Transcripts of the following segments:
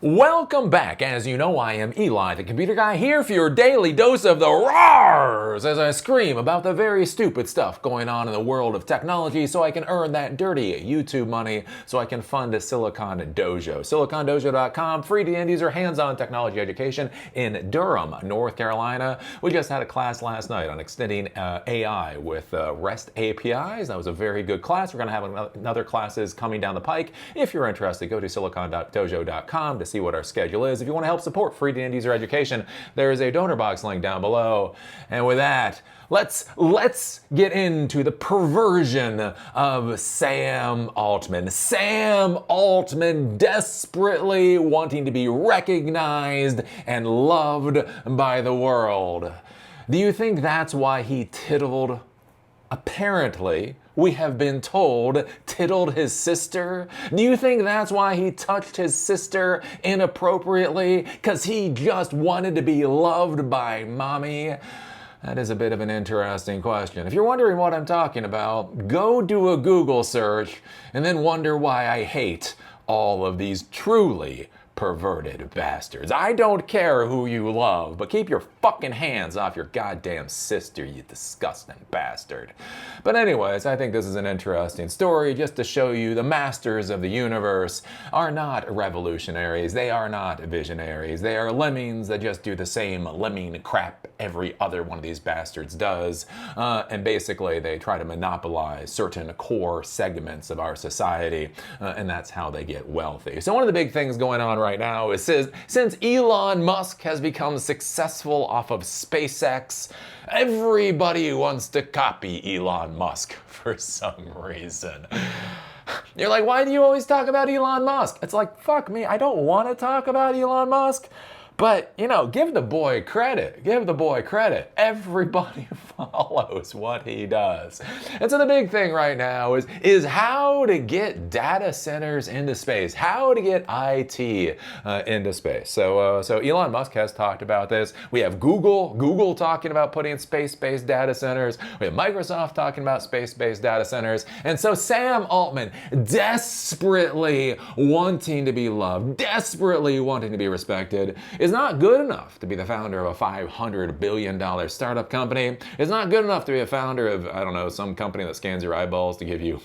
Welcome back. As you know, I am Eli, the computer guy, here for your daily dose of the roars as I scream about the very stupid stuff going on in the world of technology so I can earn that dirty YouTube money so I can fund a Silicon Dojo. SiliconDojo.com, free to end user hands-on technology education in Durham, North Carolina. We just had a class last night on extending AI with REST APIs. That was a very good class. We're going to have another classes coming down the pike. If you're interested, go to SiliconDojo.com to see what our schedule is. If you want to help support free to end user education, there is a donor box link down below. And with that, let's get into the perversion of Sam Altman. Sam Altman desperately wanting to be recognized and loved by the world. Do you think that's why he titled, apparently, we have been told, titled his sister? Do you think that's why he touched his sister inappropriately? Because he just wanted to be loved by mommy? That is a bit of an interesting question. If you're wondering what I'm talking about, go do a Google search and then wonder why I hate all of these truly perverted bastards. I don't care who you love, but keep your fucking hands off your goddamn sister, you disgusting bastard. But anyways, I think this is an interesting story just to show you the masters of the universe are not revolutionaries. They are not visionaries. They are lemmings that just do the same lemming crap every other one of these bastards does. And basically, they try to monopolize certain core segments of our society, and that's how they get wealthy. So one of the big things going on right now is since Elon Musk has become successful off of SpaceX, everybody wants to copy Elon Musk for some reason. You're like, why do you always talk about Elon Musk? It's like, fuck me, I don't want to talk about Elon Musk. But, you know, give the boy credit. Give the boy credit. Everybody follows what he does. And so the big thing right now is how to get data centers into space, how to get IT into space. So Elon Musk has talked about this. We have Google talking about putting in space-based data centers. We have Microsoft talking about space-based data centers. And so Sam Altman, desperately wanting to be loved, desperately wanting to be respected, is not good enough to be the founder of a $500 billion startup company. It's not good enough to be a founder of, I don't know, some company that scans your eyeballs to give you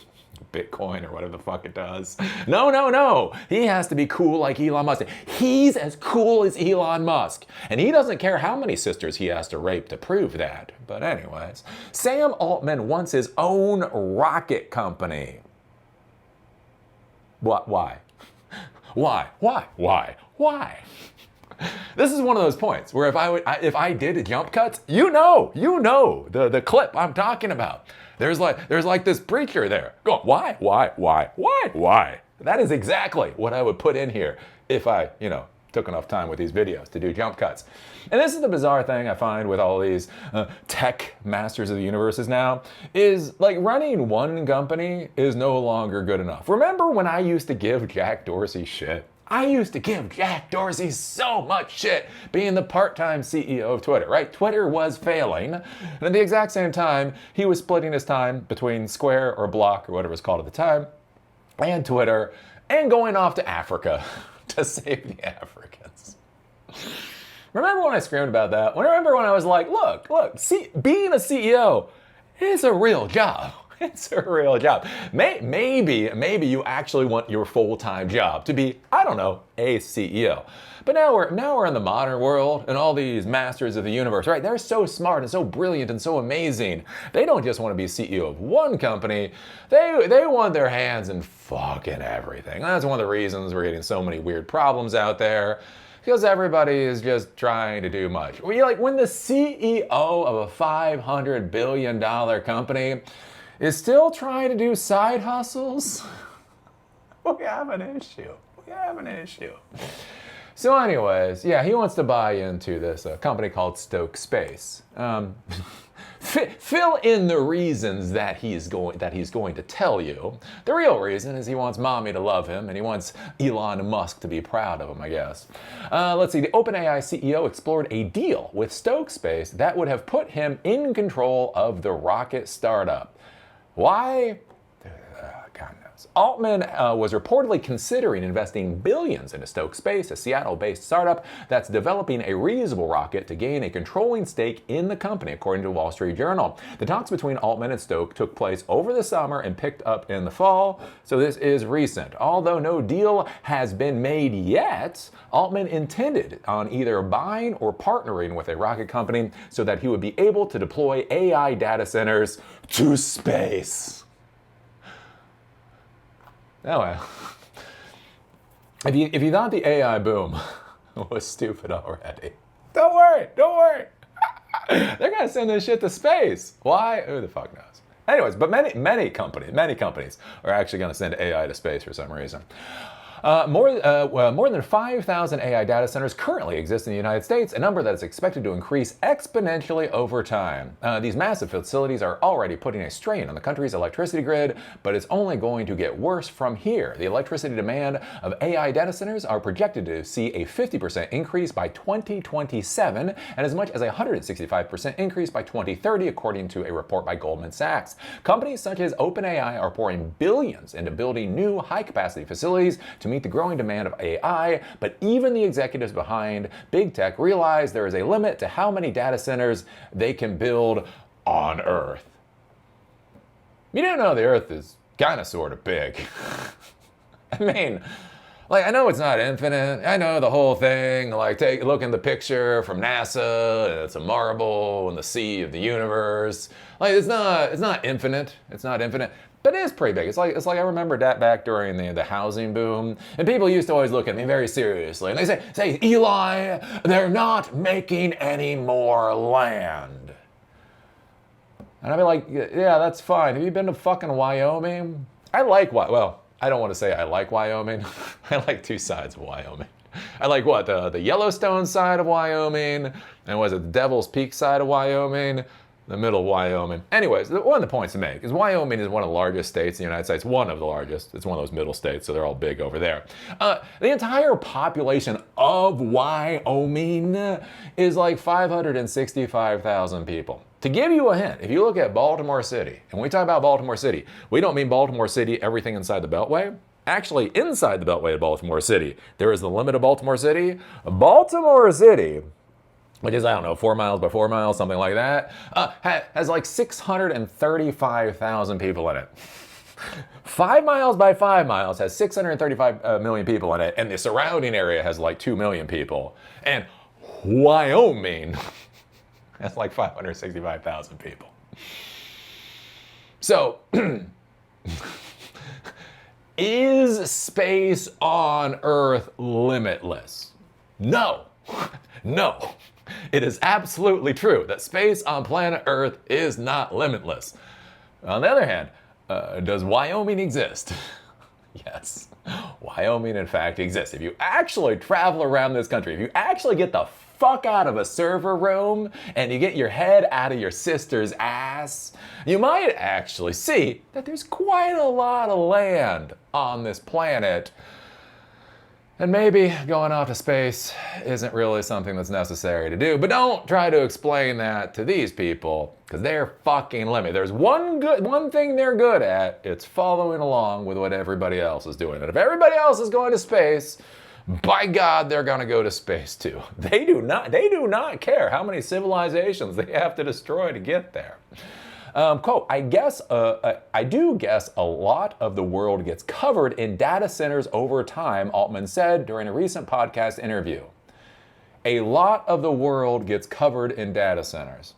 Bitcoin or whatever the fuck it does. No. He has to be cool like Elon Musk. He's as cool as Elon Musk. And he doesn't care how many sisters he has to rape to prove that. But anyways, Sam Altman wants his own rocket company. What? Why? Why? This is one of those points where if I did jump cuts, you know the clip I'm talking about. There's like this preacher there going, why? That is exactly what I would put in here if I, took enough time with these videos to do jump cuts. And this is the bizarre thing I find with all these tech masters of the universes now, is like running one company is no longer good enough. Remember when I used to give Jack Dorsey shit? I used to give Jack Dorsey so much shit being the part-time CEO of Twitter, right? Twitter was failing. And at the exact same time, he was splitting his time between Square or Block or whatever it was called at the time, and Twitter, and going off to Africa to save the Africans. Remember when I screamed about that? Remember when I was like, look, being a CEO is a real job. It's a real job. Maybe you actually want your full-time job to be, I don't know, a CEO. But now we're in the modern world, and all these masters of the universe, right? They're so smart and so brilliant and so amazing. They don't just want to be CEO of one company. They want their hands in fucking everything. And that's one of the reasons we're getting so many weird problems out there. Because everybody is just trying to do much. When the CEO of a $500 billion company is still trying to do side hustles, we have an issue. So anyways, yeah, he wants to buy into this company called Stoke Space. Fill in the reasons that he's going to tell you. The real reason is he wants mommy to love him, and he wants Elon Musk to be proud of him, I guess. Let's see. The OpenAI CEO explored a deal with Stoke Space that would have put him in control of the rocket startup. Why? God knows. was. Altman was reportedly considering investing billions into Stoke Space, a Seattle-based startup that's developing a reusable rocket to gain a controlling stake in the company, according to Wall Street Journal. The talks between Altman and Stoke took place over the summer and picked up in the fall, so this is recent. Although no deal has been made yet, Altman intended on either buying or partnering with a rocket company so that he would be able to deploy AI data centers to space. Oh well. If you thought the AI boom was stupid already, don't worry. They're gonna send this shit to space. Why? Who the fuck knows? Anyways, but many companies are actually gonna send AI to space for some reason. More than 5,000 AI data centers currently exist in the United States, a number that is expected to increase exponentially over time. These massive facilities are already putting a strain on the country's electricity grid, but it's only going to get worse from here. The electricity demand of AI data centers are projected to see a 50% increase by 2027 and as much as a 165% increase by 2030, according to a report by Goldman Sachs. Companies such as OpenAI are pouring billions into building new high-capacity facilities to meet the growing demand of AI, but even the executives behind big tech realize there is a limit to how many data centers they can build on Earth. You do know the Earth is kind of sort of big. I mean, like, I know it's not infinite. I know the whole thing, like, look in the picture from NASA, and it's a marble in the sea of the universe. Like, it's not infinite. It's not infinite. But it is pretty big. It's like I remember that back during the housing boom, and people used to always look at me very seriously, and they say, Eli, they're not making any more land. And I'd be like, yeah, that's fine. Have you been to fucking Wyoming? I don't want to say I like Wyoming. I like two sides of Wyoming. I like the Yellowstone side of Wyoming, and was it the Devil's Peak side of Wyoming? The middle of Wyoming. Anyways, one of the points to make is Wyoming is one of the largest states in the United States. One of the largest. It's one of those middle states, so they're all big over there. The entire population of Wyoming is like 565,000 people. To give you a hint, if you look at Baltimore City, and when we talk about Baltimore City, we don't mean Baltimore City, everything inside the Beltway. Actually, inside the Beltway of Baltimore City, there is the limit of Baltimore City. Baltimore City, which is, 4 miles by 4 miles, something like that, has like 635,000 people in it. 5 miles by 5 miles has 635 million people in it, and the surrounding area has like 2 million people. And Wyoming has like 565,000 people. So, is space on Earth limitless? No. No. It is absolutely true that space on planet Earth is not limitless. On the other hand, does Wyoming exist? Yes, Wyoming in fact exists. If you actually travel around this country, if you actually get the fuck out of a server room and you get your head out of your sister's ass, you might actually see that there's quite a lot of land on this planet. And maybe going off to space isn't really something that's necessary to do. But don't try to explain that to these people, because they're fucking limited. There's one thing they're good at. It's following along with what everybody else is doing. And if everybody else is going to space, by God, they're going to go to space too. They do not care how many civilizations they have to destroy to get there. Quote, I do guess a lot of the world gets covered in data centers over time, Altman said during a recent podcast interview. A lot of the world gets covered in data centers.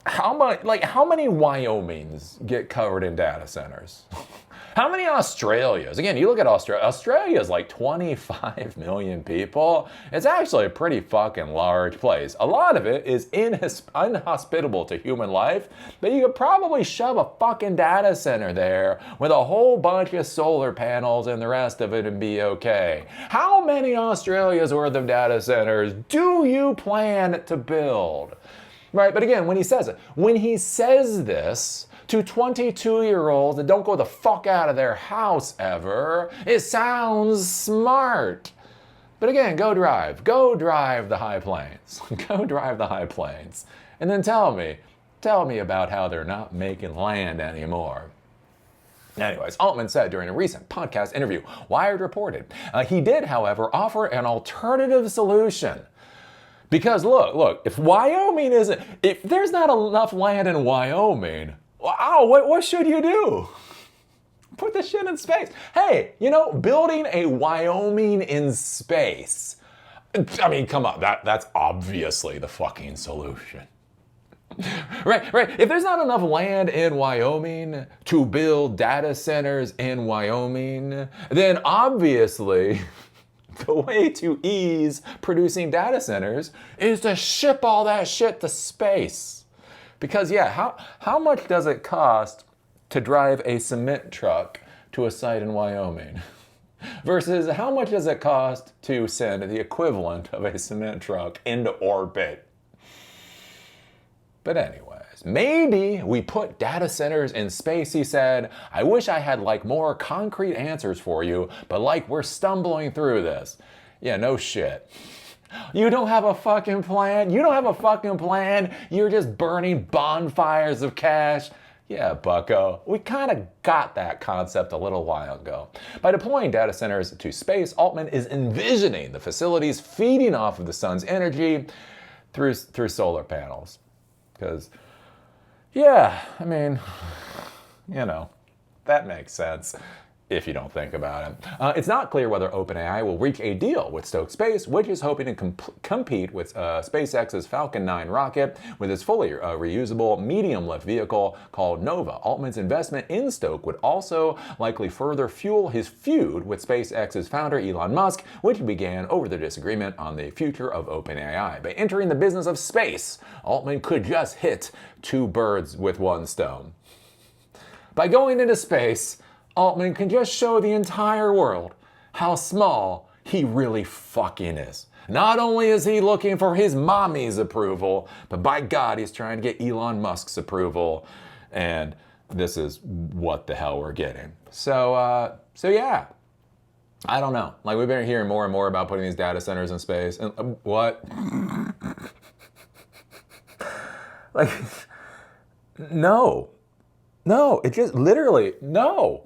How many Wyomings get covered in data centers? How many Australias? Again, you look at Australia. Australia is like 25 million people. It's actually a pretty fucking large place. A lot of it is inhospitable to human life, but you could probably shove a fucking data center there with a whole bunch of solar panels and the rest of it and be okay. How many Australia's worth of data centers do you plan to build? Right, but again, when he says this to 22-year-olds that don't go the fuck out of their house ever, it sounds smart. But again, go drive the high plains. Go drive the high plains. And then tell me about how they're not making land anymore. Anyways, Altman said during a recent podcast interview, Wired reported, he did, however, offer an alternative solution. Because look, if there's not enough land in Wyoming, what should you do? Put this shit in space. Hey, building a Wyoming in space. I mean, come on, that's obviously the fucking solution. Right. If there's not enough land in Wyoming to build data centers in Wyoming, then obviously the way to ease producing data centers is to ship all that shit to space. Because how much does it cost to drive a cement truck to a site in Wyoming? Versus how much does it cost to send the equivalent of a cement truck into orbit? But anyways, maybe we put data centers in space, he said. I wish I had more concrete answers for you, but we're stumbling through this. Yeah, no shit. You don't have a fucking plan? You're just burning bonfires of cash? Yeah, bucko. We kind of got that concept a little while ago. By deploying data centers to space, Altman is envisioning the facilities feeding off of the sun's energy through solar panels. Because, that makes sense if you don't think about it. It's not clear whether OpenAI will reach a deal with Stoke Space, which is hoping to compete with SpaceX's Falcon 9 rocket with its fully reusable medium-lift vehicle called Nova. Altman's investment in Stoke would also likely further fuel his feud with SpaceX's founder Elon Musk, which began over the disagreement on the future of OpenAI. By entering the business of space, Altman could just hit two birds with one stone. By going into space, Altman can just show the entire world how small he really fucking is. Not only is he looking for his mommy's approval, but by God, he's trying to get Elon Musk's approval. And this is what the hell we're getting. So yeah. I don't know. We've been hearing more and more about putting these data centers in space. And what? No. No, it just literally, no.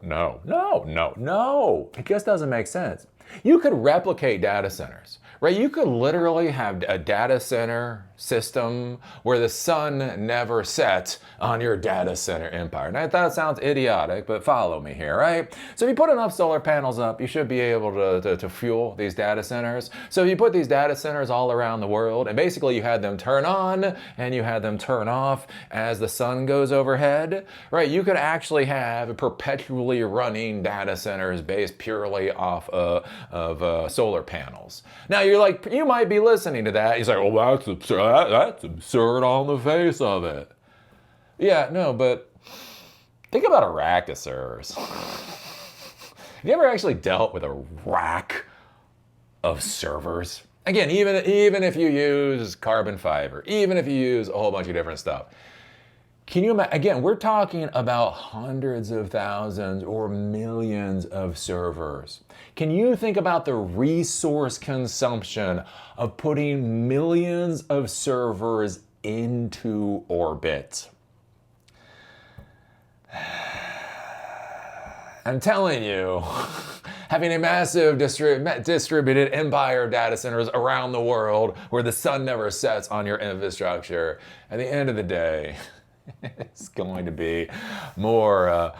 It just doesn't make sense. You could replicate data centers, right? You could literally have a data center system where the sun never sets on your data center empire. Now, that sounds idiotic, but follow me here, right? So if you put enough solar panels up, you should be able to fuel these data centers. So if you put these data centers all around the world, and basically you had them turn on and you had them turn off as the sun goes overhead, right? You could actually have perpetually running data centers based purely off of solar panels. Now you might be listening to that. You say, well, that's absurd on the face of it. Yeah, no, but think about a rack of servers. Have you ever actually dealt with a rack of servers? Again, even if you use carbon fiber, even if you use a whole bunch of different stuff. Can you imagine? Again, we're talking about hundreds of thousands or millions of servers. Can you think about the resource consumption of putting millions of servers into orbit? I'm telling you, having a massive distributed empire of data centers around the world where the sun never sets on your infrastructure, at the end of the day, it's going to be more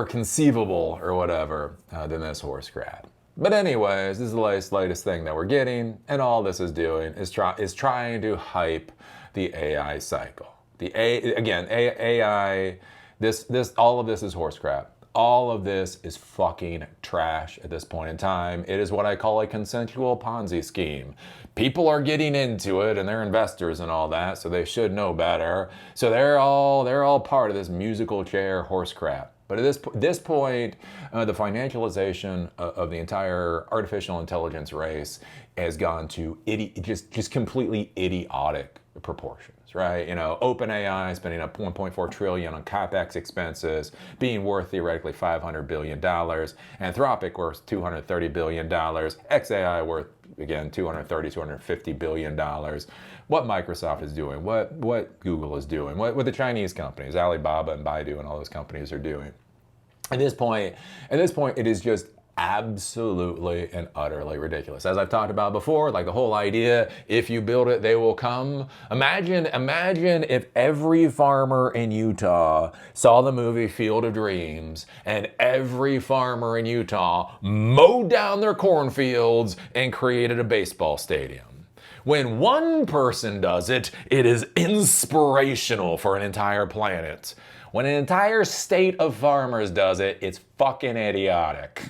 conceivable or whatever than this horse crap. But anyways, this is the latest thing that we're getting, and all this is doing is trying to hype the AI cycle. AI. All of this is horse crap. All of this is fucking trash at this point in time. It is what I call a consensual Ponzi scheme. People are getting into it and they're investors and all that, so they should know better. So they're all part of this musical chair horse crap. But at this point, the financialization of the entire artificial intelligence race has gone to just completely idiotic proportions. Right? OpenAI spending up $1.4 trillion on CapEx expenses, being worth theoretically $500 billion. Anthropic worth $230 billion. XAI worth, again, $250 billion. What Microsoft is doing, what Google is doing, what the Chinese companies, Alibaba and Baidu and all those companies are doing. At this point, it is just absolutely and utterly ridiculous. As I've talked about before, like the whole idea, if you build it, they will come. Imagine if every farmer in Utah saw the movie Field of Dreams and every farmer in Utah mowed down their cornfields and created a baseball stadium. When one person does it, it is inspirational for an entire planet. When an entire state of farmers does it, it's fucking idiotic.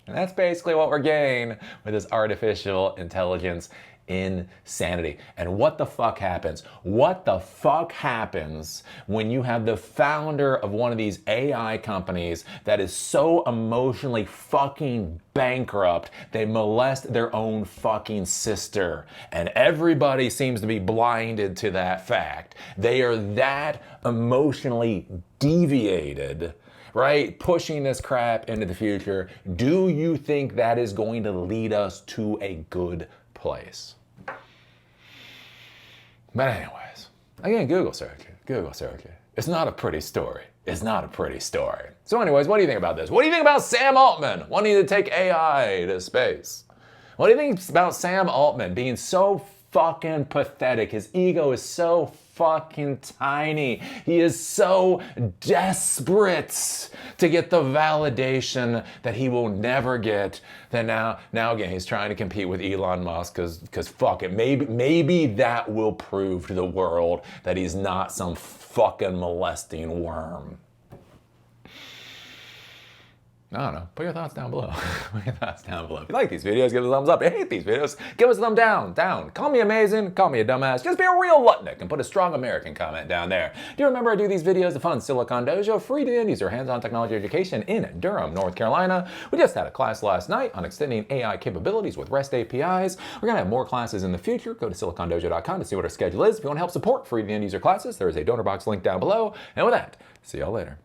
And that's basically what we're getting with this artificial intelligence insanity. And what the fuck happens? What the fuck happens when you have the founder of one of these AI companies that is so emotionally fucking bankrupt, they molest their own fucking sister? And everybody seems to be blinded to that fact. They are that emotionally deviated, right? Pushing this crap into the future. Do you think that is going to lead us to a good place? But anyways, again, Google search it. It's not a pretty story. It's not a pretty story. So anyways, what do you think about this? What do you think about Sam Altman wanting to take AI to space? What do you think about Sam Altman being so fucking pathetic? His ego is so fucking tiny. He is so desperate to get the validation that he will never get. That now again, he's trying to compete with Elon Musk because fuck it. Maybe that will prove to the world that he's not some fucking molesting worm. I don't know. Put your thoughts down below. Put your thoughts down below. If you like these videos, give us a thumbs up. If you hate these videos, give us a thumb down. Call me amazing, call me a dumbass. Just be a real Lutnick and put a strong American comment down there. Do you remember I do these videos to fund Silicon Dojo, free to end user hands-on technology education in Durham, North Carolina? We just had a class last night on extending AI capabilities with REST APIs. We're gonna have more classes in the future. Go to silicondojo.com to see what our schedule is. If you want to help support free to end user classes, there is a donor box link down below. And with that, see y'all later.